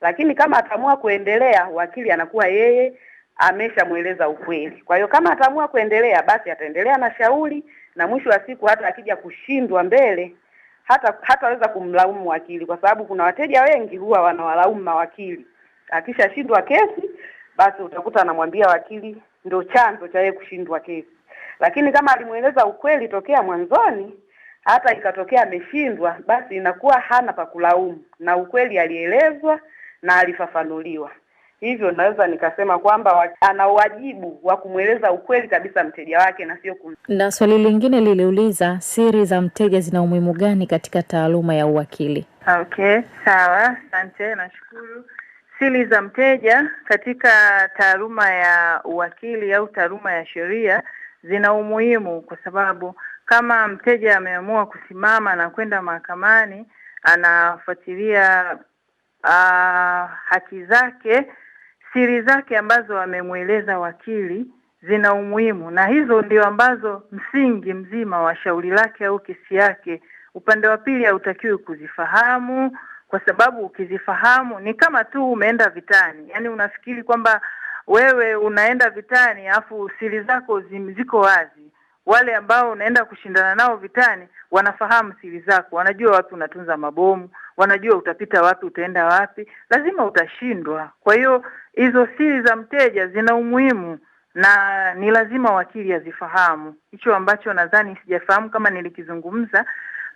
Lakini kama ataamua kuendelea, wakili anakuwa yeye ameshamueleza ukweli. Kwa hiyo kama ataamua kuendelea, basi ataendelea na shauri, na mwisho wa siku hata akija kushindwa mbele hataweza kumlaumu wakili, kwa sababu kuna wateja wengi huwa wanawalaumu mawakili. Akishashindwa kesi, basi utakuta anamwambia wakili ndio chanzo cha yeye kushindwa kesi. Lakini kama alimueleza ukweli tokea mwanzoni, hata ikatokea ameshindwa, basi inakuwa hana pa kulaumu, na ukweli alielezwa na alifafanuliwa. Hivyo naweza nikasema kwamba ana wajibu wa kumweleza ukweli kabisa mteja wake na sio Na swali lingine liliuliza, siri za mteja zina umuhimu gani katika taaluma ya uwakili? Okay, sawa. Asante, nashukuru. Siri za mteja katika taaluma ya uwakili au taaluma ya sheria zina umuhimu, kwa sababu kama mteja ameamua kusimama na kwenda mahakamani, anafuatilia haki zake, siri zake ambazo amemueleza wakili zina umuhimu, na hizo ndio ambazo msingi mzima wa shauri lake au kesi yake. Upande wa pili hautakiwi kuzifahamu, kwa sababu ukizifahamu ni kama tu umeenda vitani. Yaani unafikiri kwamba wewe unaenda vitani afu siri zako ziko wazi. Wale ambao unaenda kushindana nao vitani wanafahamu siri zako, wanajua wapi unatunza mabomu, wanajua utapita wapi, utaenda wapi, lazima utashindwa. Kwa hiyo hizo siri za mteja zina umuhimu na ni lazima wakili azifahamu. Hicho ambacho nadhani sijafahamu kama nilikizungumza,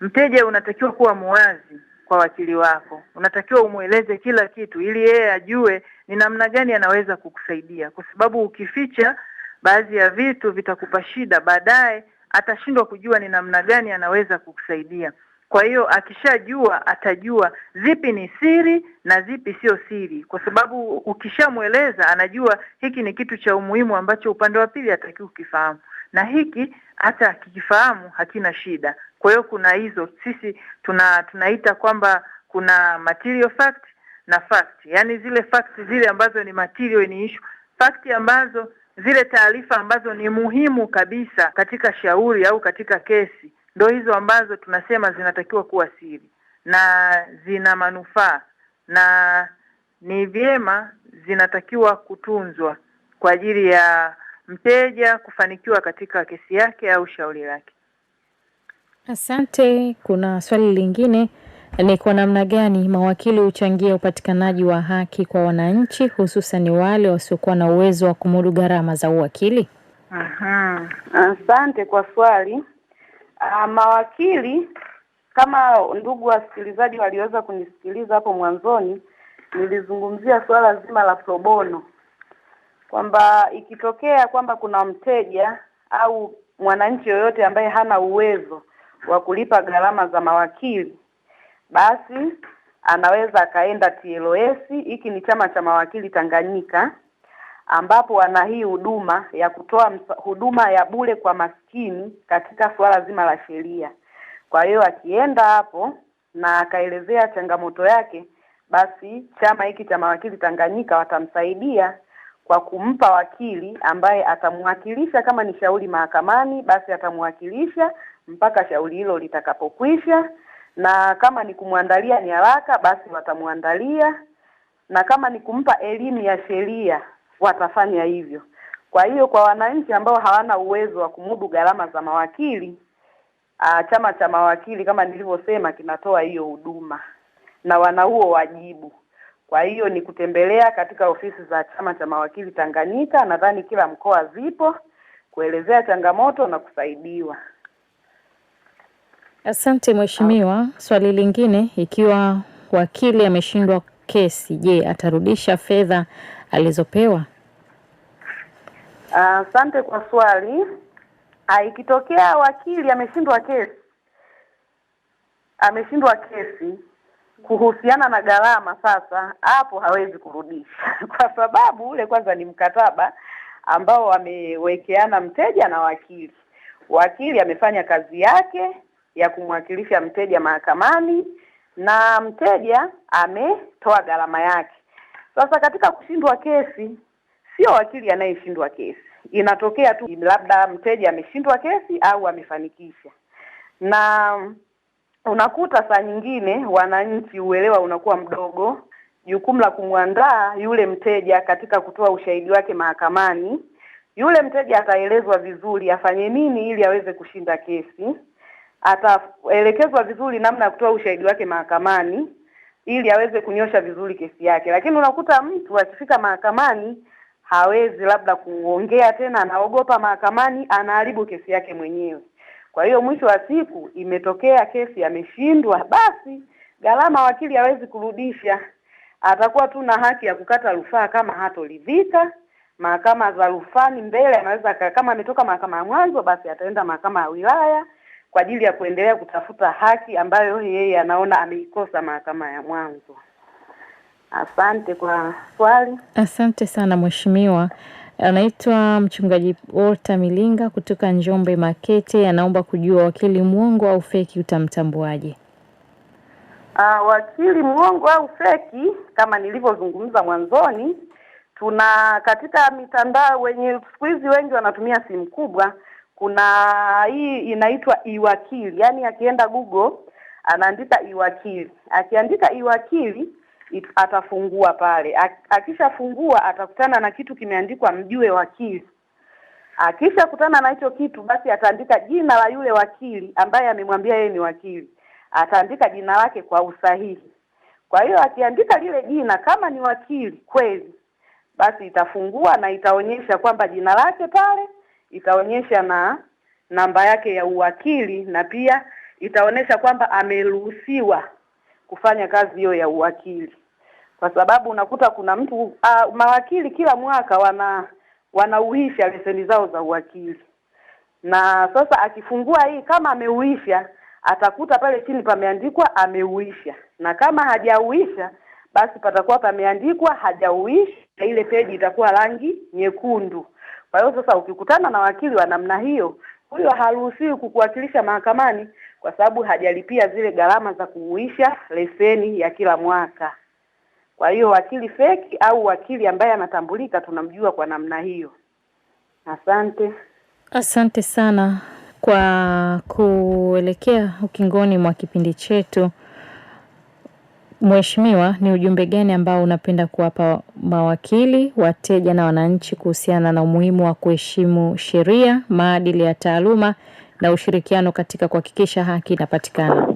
mteja unatakiwa kuwa muwazi kwa wakili wako. Unatakiwa umueleze kila kitu ili yeye ajue ni namna gani anaweza kukusaidia, kwa sababu ukificha baadhi ya vitu vitakupa shida baadaye, atashindwa kujua ni namna gani anaweza kukusaidia. Kwa hiyo akishajua, atajua zipi ni siri na zipi sio siri, kwa sababu ukishamueleza anajua hiki ni kitu cha umuhimu ambacho upande wa pili hatakiwi kukifahamu, na hiki hata akikifahamu hakina shida. Kwa hiyo kuna hizo, sisi tunaita kwamba kuna material fact na fact, yani zile facts zile ambazo ni material ni issue fakti ambazo, zile taarifa ambazo ni muhimu kabisa katika shauri au katika kesi, ndio hizo ambazo tunasema zinatakiwa kuwa siri na zina manufaa na ni vyema zinatakiwa kutunzwa kwa ajili ya mteja kufanikiwa katika kesi yake au shauri lake. Asante. Kuna swali lingine, ni kwa namna gani mawakili huchangia upatikanaji wa haki kwa wananchi, hususan wale wasiokuwa na uwezo wa kumudu gharama za uwakili? Asante kwa swali. Mawakili, kama ndugu wasikilizaji waliweza kunisikiliza hapo mwanzoni, nilizungumzia swala zima la pro bono, kwamba ikitokea kwamba kuna mteja au mwananchi yoyote ambaye hana uwezo wa kulipa gharama za mawakili, basi anaweza akaenda TLS. Hiki ni chama cha mawakili Tanganyika, ambapo wana hii huduma ya kutoa huduma ya bure kwa maskini katika swala zima la sheria. Kwa hiyo akienda hapo na akaelezea changamoto yake, basi chama hiki cha mawakili Tanganyika watamsaidia kwa kumpa wakili ambaye atamwakilisha. Kama ni shauri mahakamani, basi atamwakilisha mpaka shauri hilo litakapokwisha, na kama ni kumwandalia nyaraka, basi watamwandalia, na kama ni kumpa elimu ya sheria watafanya hivyo. Kwa hiyo kwa wananchi ambao hawana uwezo wa kumudu gharama za mawakili, chama cha mawakili kama nilivyosema kinatoa hiyo huduma na wana huo wajibu. Kwa hiyo ni kutembelea katika ofisi za chama cha mawakili Tanganyika, nadhani kila mkoa zipo, kuelezea changamoto na kusaidiwa. Asante mheshimiwa. Swali lingine, ikiwa wakili ameshindwa kesi, je, atarudisha fedha alizopewa? Asante kwa swali. Ikitokea wakili ameshindwa kesi kuhusiana na gharama, sasa hapo hawezi kurudisha kwa sababu ule kwanza ni mkataba ambao wamewekeana mteja na wakili. Wakili amefanya kazi yake ya kumwakilisha mteja mahakamani na mteja ametoa gharama yake. Sasa katika kushindwa kesi, sio wakili anayeshindwa kesi. Inatokea tu labda mteja ameshindwa kesi au amefanikisha. Na unakuta saa nyingine wananchi uelewa unakuwa mdogo, jukumu la kumwandaa yule mteja katika kutoa ushahidi wake mahakamani. Yule mteja ataelezwa vizuri afanye nini ili aweze kushinda kesi. Ataelekezwa vizuri namna ya kutoa ushahidi wake mahakamani ili aweze kunyosha vizuri kesi yake. Lakini unakuta mtu akifika mahakamani hawezi labda kuongea tena, anaogopa mahakamani, anaharibu kesi yake mwenyewe. Kwa hiyo mwisho wa siku imetokea kesi ameshindwa, basi gharama wakili hawezi kurudisha. Atakuwa tu na haki ya kukata rufaa kama hatoridhika. Mahakama za rufani mbele anaweza, kama ametoka mahakama ya mwanzo, basi ataenda mahakama ya wilaya kwa ajili ya kuendelea kutafuta haki ambayo yeye anaona ameikosa mahakama ya mwanzo. Asante kwa swali. Asante sana mheshimiwa. Anaitwa mchungaji Walter Milinga kutoka Njombe Makete, anaomba kujua wakili mwongo au feki utamtambuaje? Wakili mwongo au feki, kama nilivyozungumza mwanzoni, tuna katika mitandao wenye siku hizi wengi wanatumia simu kubwa, kuna hii inaitwa iwakili. Yaani akienda Google anaandika iwakili. Akiandika iwakili atafungua pale. Akishafungua atakutana na kitu kimeandikwa mjue wakili. Akishakutana na hicho kitu, basi ataandika jina la yule wakili ambaye amemwambia yeye ni wakili. Ataandika jina lake kwa usahihi. Kwa hiyo akiandika lile jina kama ni wakili kweli, basi itafungua na itaonyesha kwamba jina lake pale, itaonyesha na namba yake ya uwakili, na pia itaonyesha kwamba ameruhusiwa kufanya kazi hiyo ya uwakili. Kwa sababu unakuta kuna mtu mawakili kila mwaka wanauisha leseni zao za uwakili. Na sasa akifungua hii kama ameuisha, atakuta pale chini pameandikwa ameuisha. Na kama hajauisha, basi patakuwa pameandikwa hajauisha, na ile peji itakuwa rangi nyekundu. Kwa hiyo sasa ukikutana na wakili wa namna hiyo, huyo haruhusiwi kukuwakilisha mahakamani kwa sababu hajalipia zile gharama za kuuisha leseni ya kila mwaka. Kwa hiyo wakili feki au wakili ambaye anatambulika tunamjua kwa namna hiyo. Asante. Asante sana. Kwa kuelekea ukingoni mwa kipindi chetu, Mheshimiwa, ni ujumbe gani ambao unapenda kuwapa mawakili, wateja na wananchi kuhusiana na umuhimu wa kuheshimu sheria, maadili ya taaluma na ushirikiano katika kuhakikisha haki inapatikana?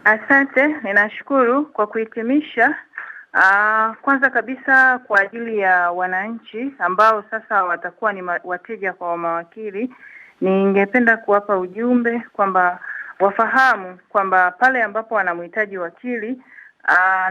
Asante, ninashukuru kwa kuhitimisha. Kwanza kabisa kwa ajili ya wananchi ambao sasa watakuwa ni wateja kwa mawakili, ningependa kuwapa ujumbe kwamba wafahamu kwamba pale ambapo wanamhitaji wakili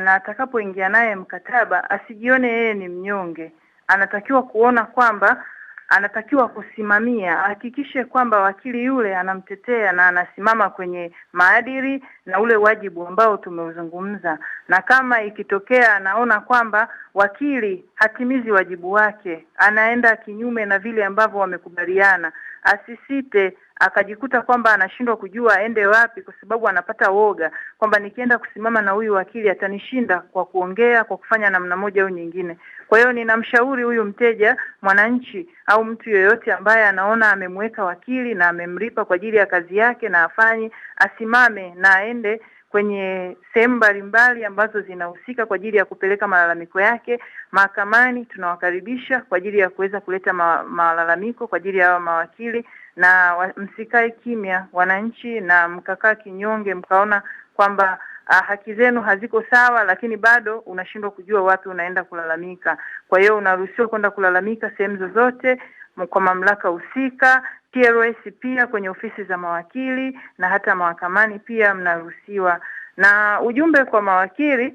na atakapoingia naye mkataba, asijione yeye ni mnyonge. Anatakiwa kuona kwamba anatakiwa kusimamia, hakikishe kwamba wakili yule anamtetea na anasimama kwenye maadili na ule wajibu ambao tumeuzungumza. Na kama ikitokea anaona kwamba wakili hatimizi wajibu wake, anaenda kinyume na vile ambavyo wamekubaliana, asisite akajikuta kwamba anashindwa kujua aende wapi kwa sababu anapata woga kwamba nikienda kusimama na huyu wakili atanishinda kwa kuongea, kwa kufanya namna moja au nyingine. Kwa hiyo ninamshauri huyu mteja, mwananchi au mtu yeyote ambaye anaona amemweka wakili na amemlipa kwa ajili ya kazi yake na afanye, asimame na aende kwenye sehemu mbalimbali ambazo zinahusika kwa ajili ya kupeleka malalamiko yake mahakamani. Tunawakaribisha kwa ajili ya kuweza kuleta malalamiko kwa ajili ya mawakili, na msikae kimya wananchi na mkakaa kinyonge mkaona kwamba haki zenu haziko sawa, lakini bado unashindwa kujua wapi unaenda kulalamika. Kwa hiyo unaruhusiwa kwenda kulalamika sehemu zozote kwa mamlaka husika, TLS pia kwenye ofisi za mawakili na hata mahakamani pia mnaruhusiwa. Na ujumbe kwa mawakili,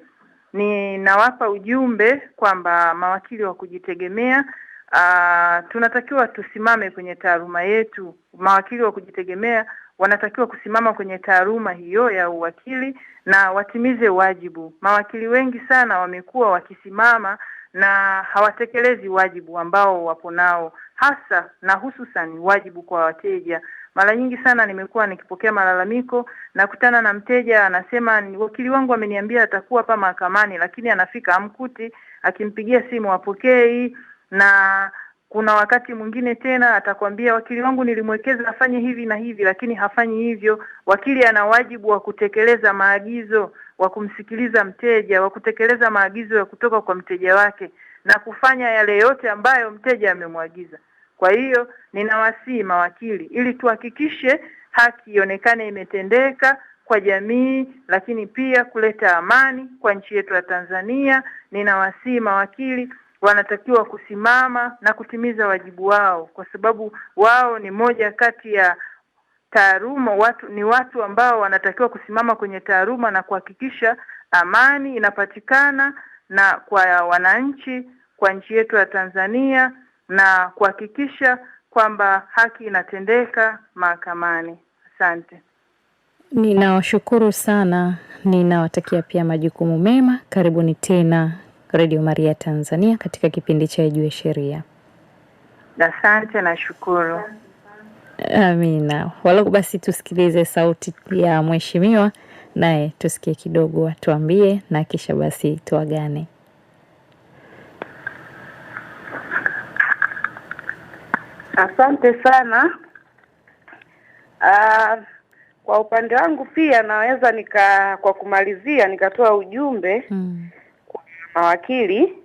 ni nawapa ujumbe kwamba mawakili wa kujitegemea, tunatakiwa tusimame kwenye taaluma yetu. Mawakili wa kujitegemea wanatakiwa kusimama kwenye taaluma hiyo ya uwakili na watimize wajibu. Mawakili wengi sana wamekuwa wakisimama na hawatekelezi wajibu ambao wapo nao, hasa na hususan wajibu kwa wateja. Mara nyingi sana nimekuwa nikipokea malalamiko, na kutana na mteja anasema wakili wangu ameniambia atakuwa hapa mahakamani, lakini anafika amkuti, akimpigia simu apokei. Na kuna wakati mwingine tena atakwambia wakili wangu nilimwekeza afanye hivi na hivi, lakini hafanyi hivyo. Wakili ana wajibu wa kutekeleza maagizo, wa kumsikiliza mteja, wa kutekeleza maagizo ya kutoka kwa mteja wake na kufanya yale yote ambayo mteja amemwagiza. Kwa hiyo ninawasihi mawakili ili tuhakikishe haki ionekane imetendeka kwa jamii, lakini pia kuleta amani kwa nchi yetu ya Tanzania. Ninawasihi mawakili wanatakiwa kusimama na kutimiza wajibu wao, kwa sababu wao ni moja kati ya taaluma, watu ambao wanatakiwa kusimama kwenye taaluma na kuhakikisha amani inapatikana na kwa wananchi kwa nchi yetu ya Tanzania, na kuhakikisha kwamba haki inatendeka mahakamani. Asante. Ninawashukuru sana. Ninawatakia pia majukumu mema. Karibuni tena Radio Maria Tanzania katika kipindi cha Ijue Sheria. Asante na shukuru. Amina. Walau basi tusikilize sauti ya mheshimiwa, naye tusikie kidogo atuambie, na kisha basi tuagane. Asante sana. Kwa upande wangu pia naweza kwa kumalizia nikatoa ujumbe kwa mawakili.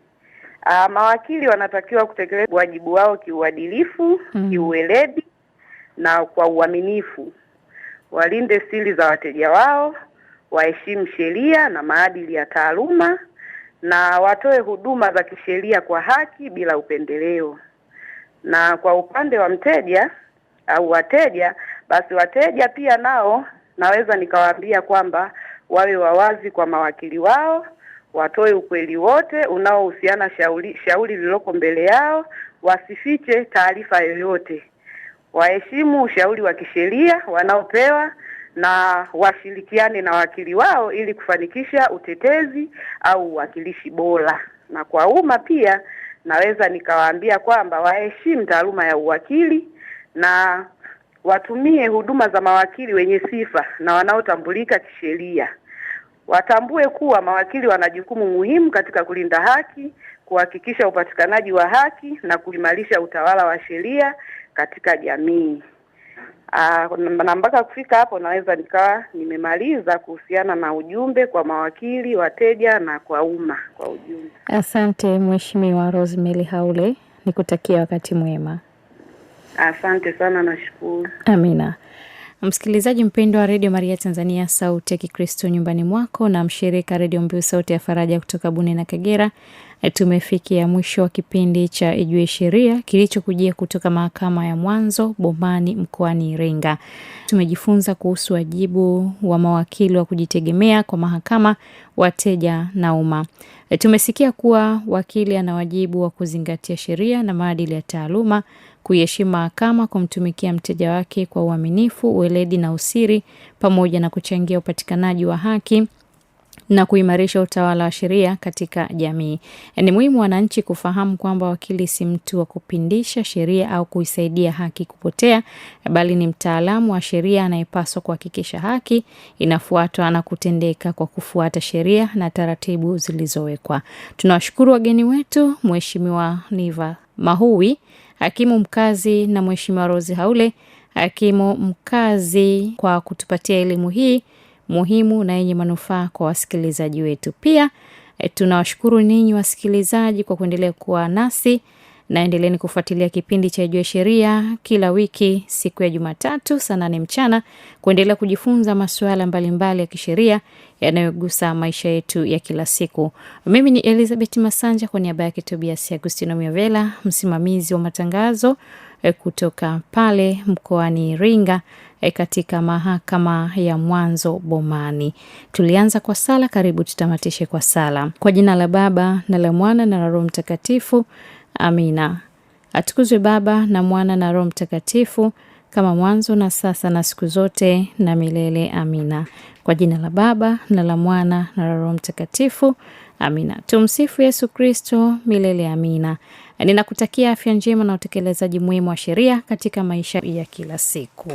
Mawakili wanatakiwa kutekeleza wajibu wao kiuadilifu, kiuweledi na kwa uaminifu. Walinde siri za wateja wao, waheshimu sheria na maadili ya taaluma, na watoe huduma za kisheria kwa haki bila upendeleo. Na kwa upande wa mteja au wateja, basi wateja pia nao naweza nikawaambia kwamba wawe wawazi kwa mawakili wao, watoe ukweli wote unaohusiana shauri lililoko mbele yao, wasifiche taarifa yoyote. Waheshimu ushauri wa kisheria wanaopewa na washirikiane na wakili wao ili kufanikisha utetezi au uwakilishi bora. Na kwa umma pia naweza nikawaambia kwamba waheshimu taaluma ya uwakili na watumie huduma za mawakili wenye sifa na wanaotambulika kisheria. watambue kuwa mawakili wana jukumu muhimu katika kulinda haki, kuhakikisha upatikanaji wa haki na kuimarisha utawala wa sheria katika jamii. Na mpaka kufika hapo naweza nikawa nimemaliza kuhusiana na ujumbe kwa mawakili, wateja na kwa umma kwa ujumla. Asante Mheshimiwa Rosemary Haule, nikutakia wakati mwema. Asante sana, nashukuru. Amina. Msikilizaji mpendwa wa Radio Maria Tanzania, sauti ya Kikristo nyumbani mwako, na mshirika Radio Mbiu sauti ya faraja kutoka Buni na Kagera, tumefikia mwisho wa kipindi cha Ijue Sheria kilichokujia kutoka mahakama ya Mwanzo Bomani mkoani Iringa. Tumejifunza kuhusu wajibu wa mawakili wa kujitegemea kwa mahakama, wateja na umma. Tumesikia kuwa wakili ana wajibu wa kuzingatia sheria na maadili ya taaluma, kuiheshimu mahakama, kumtumikia mteja wake kwa uaminifu, uweledi na usiri, pamoja na kuchangia upatikanaji wa haki na kuimarisha utawala wa sheria katika jamii. Ni muhimu wananchi kufahamu kwamba wakili si mtu wa kupindisha sheria au kuisaidia haki kupotea, bali ni mtaalamu wa sheria anayepaswa kuhakikisha haki inafuatwa na kutendeka kwa kufuata sheria na taratibu zilizowekwa. Tunawashukuru wageni wetu, Mheshimiwa Niva Mahui, hakimu mkazi, na Mheshimiwa Rose Haule, hakimu mkazi, kwa kutupatia elimu hii muhimu na yenye manufaa kwa wasikilizaji wetu. Pia tunawashukuru ninyi wasikilizaji kwa kuendelea kuwa nasi, na endeleeni kufuatilia kipindi cha Ijue Sheria kila wiki siku ya Jumatatu saa 8 mchana, kuendelea kujifunza masuala mbalimbali ya kisheria yanayogusa maisha yetu ya kila siku. Mimi ni Elizabeth Masanja kwa niaba ya Tobias Agustino Miavela, msimamizi wa matangazo kutoka pale mkoani Iringa katika mahakama ya Mwanzo Bomani. Tulianza kwa sala, karibu tutamatishe kwa sala. Kwa jina la Baba na la Mwana na la Roho Mtakatifu. Amina. Atukuzwe Baba na Mwana na Roho Mtakatifu, kama mwanzo na sasa na siku zote na milele. Amina. Kwa jina la Baba na la Mwana na la Roho Mtakatifu. Amina. Tumsifu Yesu Kristo milele. Amina. Ninakutakia afya njema na utekelezaji mwema wa sheria katika maisha ya kila siku.